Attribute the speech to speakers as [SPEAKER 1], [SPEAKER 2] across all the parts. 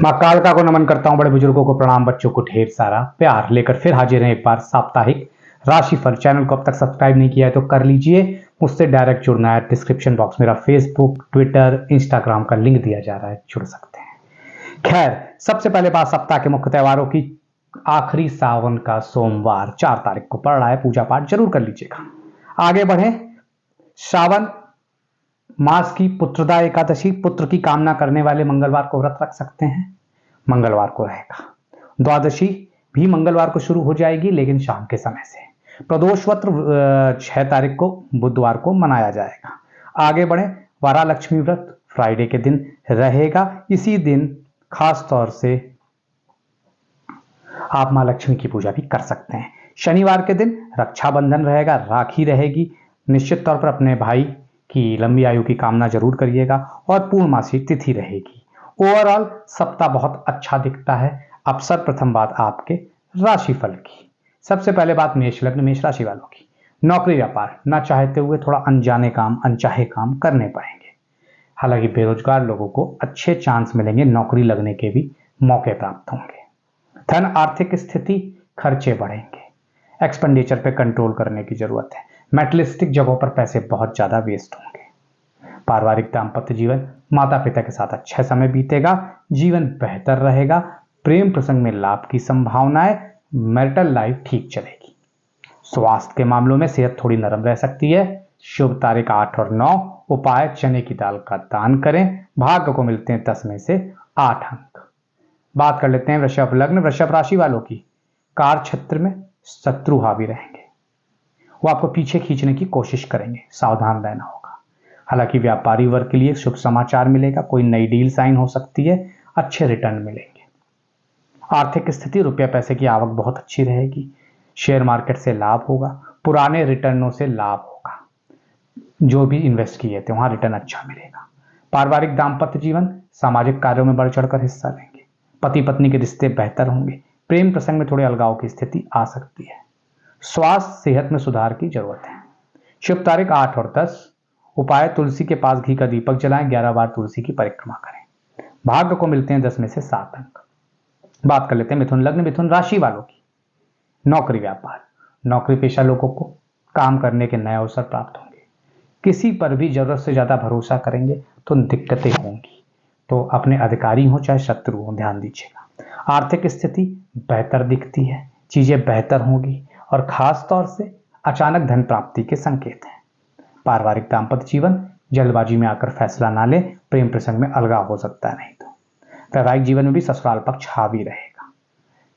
[SPEAKER 1] माँ कालका को नमन करता हूँ, बड़े बुजुर्गों को प्रणाम, बच्चों को ढेर सारा प्यार लेकर फिर हाजिर हैं एक बार साप्ताहिक राशिफल। चैनल को अब तक सब्सक्राइब नहीं किया है तो कर लीजिए। मुझसे डायरेक्ट जुड़ना है, डिस्क्रिप्शन बॉक्स मेरा फेसबुक, ट्विटर, इंस्टाग्राम का लिंक दिया जा रहा है, जुड़ सकते हैं। खैर, सबसे पहले बात सप्ताह के मुख्य त्योहारों की। आखिरी सावन का सोमवार 4 तारीख को पड़ रहा है, पूजा पाठ जरूर कर लीजिएगा। आगे बढ़े, श्रावण मास की पुत्रदा एकादशी, पुत्र की कामना करने वाले मंगलवार को व्रत रख सकते हैं, मंगलवार को रहेगा। द्वादशी भी मंगलवार को शुरू हो जाएगी, लेकिन शाम के समय से। प्रदोष व्रत 6 तारीख को बुधवार को मनाया जाएगा। आगे बढ़े, वरालक्ष्मी व्रत फ्राइडे के दिन रहेगा। इसी दिन खास तौर से आप मां लक्ष्मी की पूजा भी कर सकते हैं। शनिवार के दिन रक्षाबंधन रहेगा, राखी रहेगी। निश्चित तौर पर अपने भाई की लंबी आयु की कामना जरूर करिएगा और पूर्णमासी तिथि रहेगी। ओवरऑल सप्ताह बहुत अच्छा दिखता है। अब सर्वप्रथम बात आपके राशिफल की। सबसे पहले बात मेष लग्न मेष राशि वालों की। नौकरी व्यापार ना चाहते हुए थोड़ा अनजाने काम, अनचाहे काम करने पड़ेंगे। हालांकि बेरोजगार लोगों को अच्छे चांस मिलेंगे, नौकरी लगने के भी मौके प्राप्त होंगे। धन आर्थिक स्थिति, खर्चे बढ़ेंगे। एक्सपेंडिचर पे कंट्रोल करने की जरूरत है। मेटलिस्टिक जगहों पर पैसे बहुत ज्यादा वेस्ट होंगे। पारिवारिक दाम्पत्य जीवन, माता पिता के साथ अच्छा समय बीतेगा, जीवन बेहतर रहेगा। प्रेम प्रसंग में लाभ की संभावनाएं, मैरिटल लाइफ ठीक चलेगी। स्वास्थ्य के मामलों में सेहत थोड़ी नरम रह सकती है। शुभ तारीख 8 और 9। उपाय चने की दाल का दान करें। भाग्य को मिलते हैं 10 में से 8 अंक। बात कर लेते हैं वृषभ लग्न वृषभ राशि वालों की। कार्य क्षेत्र में शत्रु हावी रहेंगे, वो आपको पीछे खींचने की कोशिश करेंगे, सावधान रहना होगा। हालांकि व्यापारी वर्ग के लिए शुभ समाचार मिलेगा, कोई नई डील साइन हो सकती है, अच्छे रिटर्न मिलेंगे। आर्थिक स्थिति, रुपया पैसे की आवक बहुत अच्छी रहेगी। शेयर मार्केट से लाभ होगा, पुराने रिटर्नों से लाभ होगा। जो भी इन्वेस्ट किए थे वहां रिटर्न अच्छा मिलेगा। पारिवारिक दाम्पत्य जीवन, सामाजिक कार्यों में बढ़ चढ़कर हिस्सा लेंगे। पति पत्नी के रिश्ते बेहतर होंगे। प्रेम प्रसंग में थोड़े अलगाव की स्थिति आ सकती है। स्वास्थ्य सेहत में सुधार की जरूरत है। शुभ तारीख 8 और 10। उपाय तुलसी के पास घी का दीपक जलाएं, 11 बार तुलसी की परिक्रमा करें। भाग्य को मिलते हैं 10 में से 7 अंक। बात कर लेते हैं मिथुन लग्न मिथुन राशि वालों की। नौकरी व्यापार, नौकरी पेशा लोगों को काम करने के नए अवसर प्राप्त होंगे। किसी पर भी जरूरत से ज्यादा भरोसा करेंगे तो दिक्कतें होंगी, तो अपने अधिकारी हो चाहे शत्रु हो, ध्यान दीजिएगा। आर्थिक स्थिति बेहतर दिखती है, चीजें बेहतर होंगी और खास तौर से अचानक धन प्राप्ति के संकेत हैं। पारिवारिक दाम्पत्य जीवन, जल्दबाजी में आकर फैसला ना ले, प्रेम प्रसंग में अलगाव हो सकता है, नहीं तो वैवाहिक जीवन में भी ससुराल पक्ष हावी रहेगा।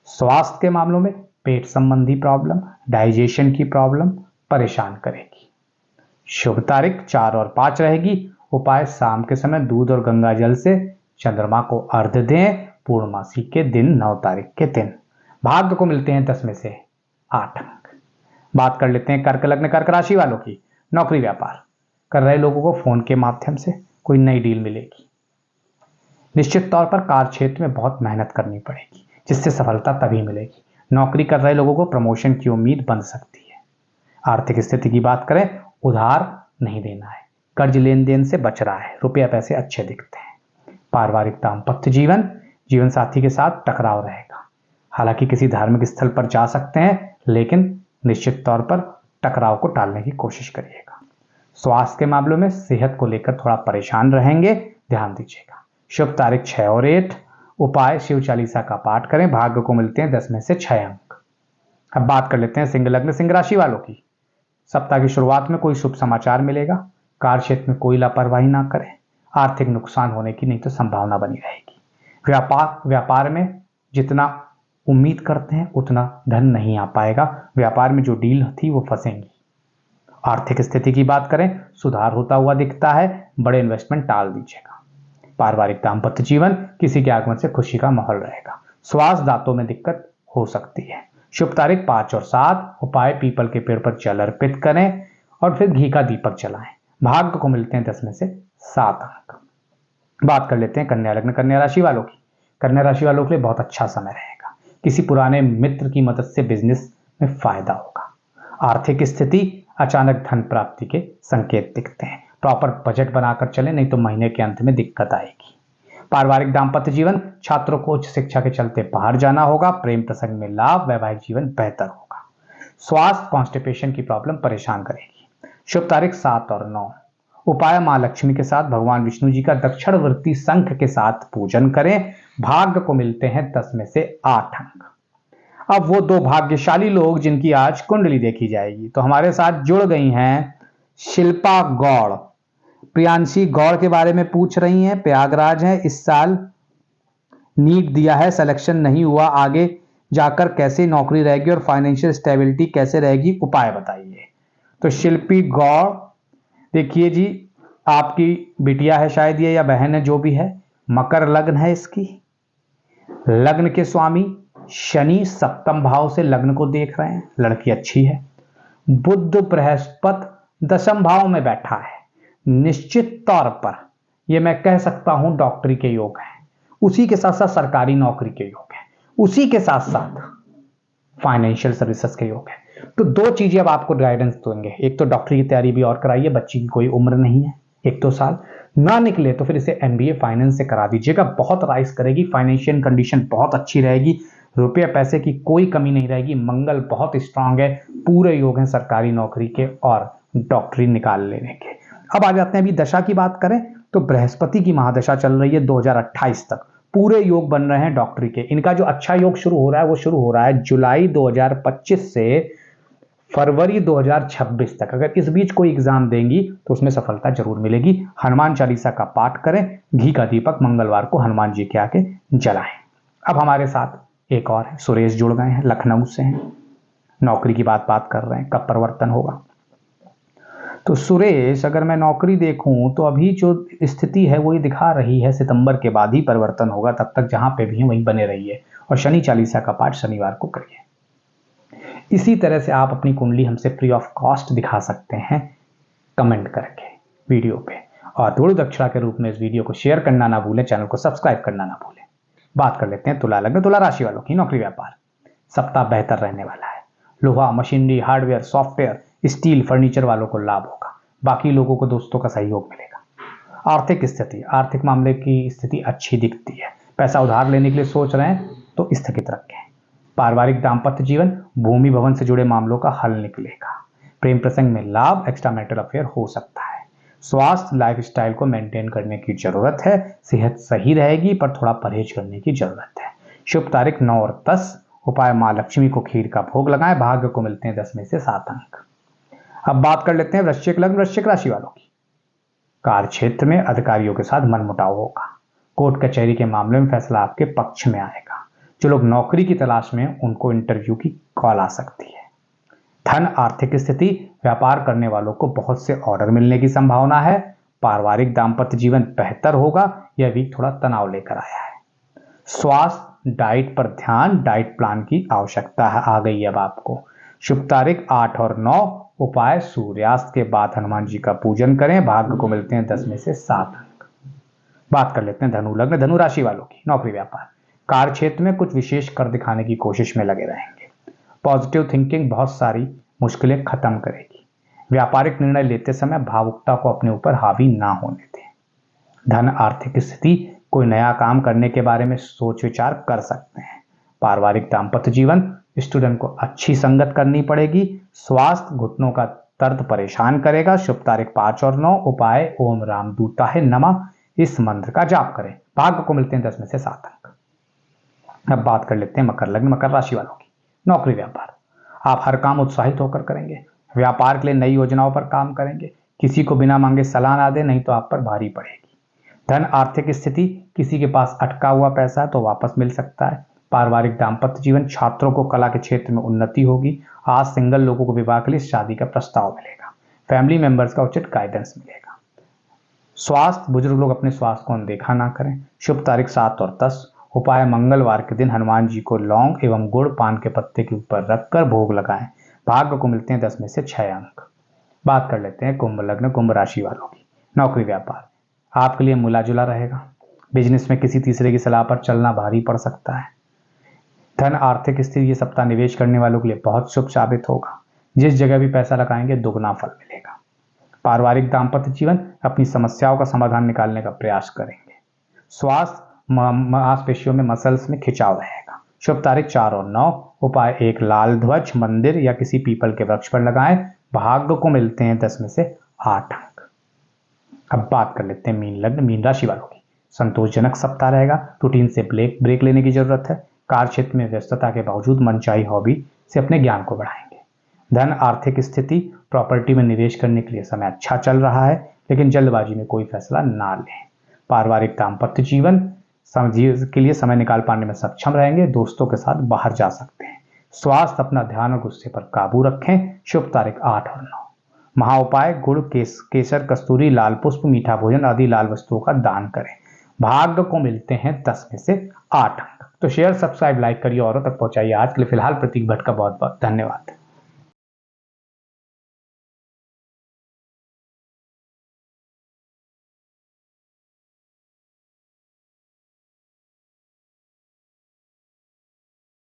[SPEAKER 1] स्वास्थ्य के मामलों में पेट संबंधी प्रॉब्लम, डाइजेशन की प्रॉब्लम परेशान करेगी। शुभ तारीख 4 और 5 रहेगी। उपाय शाम के समय दूध और गंगा जल से चंद्रमा को अर्घ्य दें, पूर्णमासी के दिन 9 तारीख के दिन। भाग्य को मिलते हैं 10 में से 8 अंक। बात कर लेते हैं कर्क लग्न कर्क राशि वालों की। नौकरी व्यापार कर रहे लोगों को फोन के माध्यम से कोई नई डील मिलेगी। निश्चित तौर पर कार्य क्षेत्र में बहुत मेहनत करनी पड़ेगी, जिससे सफलता तभी मिलेगी। नौकरी कर रहे लोगों को प्रमोशन की उम्मीद बन सकती है। आर्थिक स्थिति की बात करें, उधार नहीं देना है, कर्ज लेन देन से बच रहा है, रुपया पैसे अच्छे दिखते हैं। पारिवारिक दाम्पत्य जीवन, जीवन साथी के साथ टकराव रहेगा। हालांकि किसी धार्मिक स्थल पर जा सकते हैं, लेकिन निश्चित तौर पर टकराव को टालने की कोशिश करिएगा। स्वास्थ्य के मामलों में सेहत को लेकर थोड़ा परेशान रहेंगे, ध्यान दीजिएगा। शुभ तारीख 6 और 8। उपाय शिव चालीसा का पाठ करें। भाग्य को मिलते हैं 10 में से 6 अंक। अब बात कर लेते हैं सिंह लग्न सिंह राशि वालों की। सप्ताह की शुरुआत में कोई शुभ समाचार मिलेगा। कार्य क्षेत्र में कोई लापरवाही ना करें, आर्थिक नुकसान होने की नहीं तो संभावना बनी रहेगी। व्यापार में जितना उम्मीद करते हैं उतना धन नहीं आ पाएगा। व्यापार में जो डील थी वो फंसेंगी। आर्थिक स्थिति की बात करें, सुधार होता हुआ दिखता है, बड़े इन्वेस्टमेंट टाल दीजिएगा। पारिवारिक दाम्पत्य जीवन, किसी के आगमन से खुशी का माहौल रहेगा। स्वास्थ्य दांतों में दिक्कत हो सकती है। शुभ तारीख 5 और 7। उपाय पीपल के पेड़ पर जल अर्पित करें और फिर घी का दीपक जलाएं। भाग्य को मिलते हैं 10 में से 7 अंक। बात कर लेते हैं कन्या लग्न कन्या राशि वालों की। कन्या राशि वालों के लिए बहुत अच्छा समय रहेगा। किसी पुराने मित्र की मदद से बिजनेस में फायदा होगा। आर्थिक स्थिति, अचानक धन प्राप्ति के संकेत दिखते हैं। प्रॉपर बजट बनाकर चले, नहीं तो महीने के अंत में दिक्कत आएगी। पारिवारिक दाम्पत्य जीवन, छात्रों को उच्च शिक्षा के चलते बाहर जाना होगा। प्रेम प्रसंग में लाभ, वैवाहिक जीवन बेहतर होगा। स्वास्थ्य, कॉन्स्टिपेशन की प्रॉब्लम परेशान करेगी। शुभ तारीख 7 और 9। उपाय, मां लक्ष्मी के साथ भगवान विष्णु जी का दक्षिणवर्ती शंख के साथ पूजन करें। भाग्य को मिलते हैं 10 में से 8 अंक। अब वो दो भाग्यशाली लोग जिनकी आज कुंडली देखी जाएगी, तो हमारे साथ जुड़ गई हैं शिल्पा गौड़। प्रियांशी गौड़ के बारे में पूछ रही हैं। प्रयागराज है, इस साल नीट दिया है, सिलेक्शन नहीं हुआ, आगे जाकर कैसे नौकरी रहेगी और फाइनेंशियल स्टेबिलिटी कैसे रहेगी, उपाय बताइए। तो शिल्पी गौड़, देखिए जी, आपकी बिटिया है शायद ये, या बहन है, जो भी है, मकर लग्न है इसकी। लग्न के स्वामी शनि सप्तम भाव से लग्न को देख रहे हैं, लड़की अच्छी है। बुध बृहस्पति दशम भाव में बैठा है। निश्चित तौर पर यह मैं कह सकता हूं डॉक्टरी के योग है, उसी के साथ साथ सरकारी नौकरी के योग है, उसी के साथ साथ फाइनेंशियल सर्विसेज के योग है। तो दो चीजें अब आपको गाइडेंस देंगे। एक तो डॉक्टरी की तैयारी भी और कराइए, बच्ची की कोई उम्र नहीं है, 1-2 साल ना निकले तो फिर इसे एमबीए फाइनेंस से करा दीजिएगा, बहुत राइज करेगी, फाइनेंशियल कंडीशन बहुत अच्छी रहेगी, रुपये पैसे की कोई कमी नहीं रहेगी। मंगल बहुत स्ट्रांग है, पूरे योग हैं सरकारी नौकरी के और डॉक्टरी निकाल लेने के। अब आ जाते हैं, अभी दशा की बात करें तो बृहस्पति की महादशा चल रही है 2028 तक, पूरे योग बन रहे हैं डॉक्टरी के। इनका जो अच्छा योग शुरू हो रहा है वो शुरू हो रहा है जुलाई 2025 से फरवरी 2026 तक। अगर इस बीच कोई एग्जाम देंगी तो उसमें सफलता जरूर मिलेगी। हनुमान चालीसा का पाठ करें, घी का दीपक मंगलवार को हनुमान जी के आके जलाएं। अब हमारे साथ एक और है, सुरेश जुड़ गए हैं, लखनऊ से हैं, नौकरी की बात कर रहे हैं, कब परिवर्तन होगा। तो सुरेश, अगर मैं नौकरी देखूं तो अभी जो स्थिति है वो ये दिखा रही है सितंबर के बाद ही परिवर्तन होगा, तब तक जहां पे भी हैं वहीं बने रहिए और शनि चालीसा का पाठ शनिवार को करिए। इसी तरह से आप अपनी कुंडली हमसे फ्री ऑफ कॉस्ट दिखा सकते हैं कमेंट करके वीडियो पे, और गुरु दक्षिणा के रूप में इस वीडियो को शेयर करना ना भूलें, चैनल को सब्सक्राइब करना ना भूलें। बात कर लेते हैं तुला लग्न, तुला राशि वालों की नौकरी व्यापार सप्ताह बेहतर रहने वाला है। लोहा, machinery, hardware, software, steel, furniture वालों को लाभ होगा। बाकी लोगों को दोस्तों का सहयोग मिलेगा। आर्थिक स्थिति, आर्थिक मामले की स्थिति अच्छी दिखती है। पैसा उधार लेने के लिए सोच रहे हैं तो स्थगित रखें। पारिवारिक दाम्पत्य जीवन, भूमि भवन से जुड़े मामलों का हल निकलेगा। प्रेम प्रसंग में लाभ, एक्स्ट्रा मैरिटल अफेयर हो सकता है। स्वास्थ्य, लाइफस्टाइल को मेंटेन करने की जरूरत है। सेहत सही रहेगी पर थोड़ा परहेज करने की जरूरत है। शुभ तारीख 9 और 10। उपाय, मां लक्ष्मी को खीर का भोग लगाएं। भाग्य को मिलते हैं 10 में से 7 अंक। अब बात कर लेते हैं वृश्चिक लग्न, वृश्चिक राशि वालों की। कार्य क्षेत्र में अधिकारियों के साथ मनमुटाव होगा। कोर्ट कचहरी के मामले में फैसला आपके पक्ष में आएगा। जो लोग नौकरी की तलाश में, उनको इंटरव्यू की कॉल आ सकती है। धन, आर्थिक स्थिति, व्यापार करने वालों को बहुत से ऑर्डर मिलने की संभावना है। पारिवारिक दाम्पत्य जीवन बेहतर होगा, यह वीक थोड़ा तनाव लेकर आया है। स्वास्थ्य, डाइट पर ध्यान, डाइट प्लान की आवश्यकता है, आ गई अब आपको। शुभ तारीख 8 और 9। उपाय, सूर्यास्त के बाद हनुमान जी का पूजन करें। भाग्य को मिलते हैं 10 में से 7 अंक। बात कर लेते हैं धनु लग्न, धनु राशि वालों की नौकरी व्यापार। कार्य क्षेत्र में कुछ विशेष कर दिखाने की कोशिश में लगे रहेंगे। पॉजिटिव थिंकिंग बहुत सारी मुश्किलें खत्म करेगी। व्यापारिक निर्णय लेते समय भावुकता को अपने ऊपर हावी ना होने दें। धन, आर्थिक स्थिति, कोई नया काम करने के बारे में सोच विचार कर सकते हैं। पारिवारिक दाम्पत्य जीवन, स्टूडेंट को अच्छी संगत करनी पड़ेगी। स्वास्थ्य, घुटनों का दर्द परेशान करेगा। शुभ तारीख 5 और 9। उपाय, ओम रामदूताय नमः, इस मंत्र का जाप करें। भाग्य को मिलते हैं 10 में से 7 अंक। अब बात कर लेते हैं मकर लग्न, मकर राशि वालों की नौकरी व्यापार। आप हर काम उत्साहित होकर करेंगे। व्यापार के लिए नई योजनाओं पर काम करेंगे। किसी को बिना मांगे सलाह ना दें, नहीं तो आप पर भारी पड़ेगी। धन, आर्थिक स्थिति, किसी के पास अटका हुआ पैसा है तो वापस मिल सकता है। पारिवारिक दाम्पत्य जीवन, छात्रों को कला के क्षेत्र में उन्नति होगी। आज सिंगल लोगों को विवाह के लिए शादी का प्रस्ताव मिलेगा। फैमिली मेंबर्स का उचित गाइडेंस मिलेगा। स्वास्थ्य, बुजुर्ग लोग अपने स्वास्थ्य को अनदेखा ना करें। शुभ तारीख 7 और 10। उपाय, मंगलवार के दिन हनुमान जी को लौंग एवं गुड़ पान के पत्ते के ऊपर रखकर भोग लगाएं। भाग्य को मिलते हैं 10 में से 6 अंक। बात कर लेते हैं कुंभ लग्न, कुंभ राशि वालों की नौकरी व्यापार। आपके लिए मिला जुला रहेगा। बिजनेस में किसी तीसरे की सलाह पर चलना भारी पड़ सकता है। धन, आर्थिक स्थिति, ये सप्ताह निवेश करने वालों के लिए बहुत शुभ साबित होगा। जिस जगह भी पैसा लगाएंगे दुगना फल मिलेगा। पारिवारिक दाम्पत्य जीवन, अपनी समस्याओं का समाधान निकालने का प्रयास करेंगे। स्वास्थ्य, मांसपेशियों में मसल्स में खिंचाव रहेगा। शुभ तारीख 4 और 9। उपाय 1, लाल ध्वज मंदिर या किसी पीपल के वृक्ष पर लगाएं। भाग्य को मिलते हैं 10 में से 8 अंक। अब बात कर लेते हैं मीन लग्न मीन राशि वालों की। संतोषजनक सप्ताह रहेगा। रूटीन से ब्रेक लेने की जरूरत है। कार्य क्षेत्र में व्यस्तता के बावजूद मनचाही हॉबी से अपने ज्ञान को बढ़ाएंगे। धन आर्थिक स्थिति, प्रॉपर्टी में निवेश करने के लिए समय अच्छा चल रहा है, लेकिन जल्दबाजी में कोई फैसला ना लें। पारिवारिक दाम्पत्य जीवन के लिए समय निकाल पाने में सक्षम रहेंगे। दोस्तों के साथ बाहर जा सकते हैं। स्वास्थ्य, अपना ध्यान और गुस्से पर काबू रखें। शुभ तारीख 8 और 9। महाउपाय गुड़, केसर, कस्तूरी, लाल पुष्प, मीठा भोजन आदि लाल वस्तुओं का दान करें। भाग्य को मिलते हैं 10 में से 8 अंक। तो शेयर, सब्सक्राइब, लाइक करिए, औरों तक पहुंचाइए। आज के लिए फिलहाल प्रतीक भट्ट का बहुत बहुत धन्यवाद।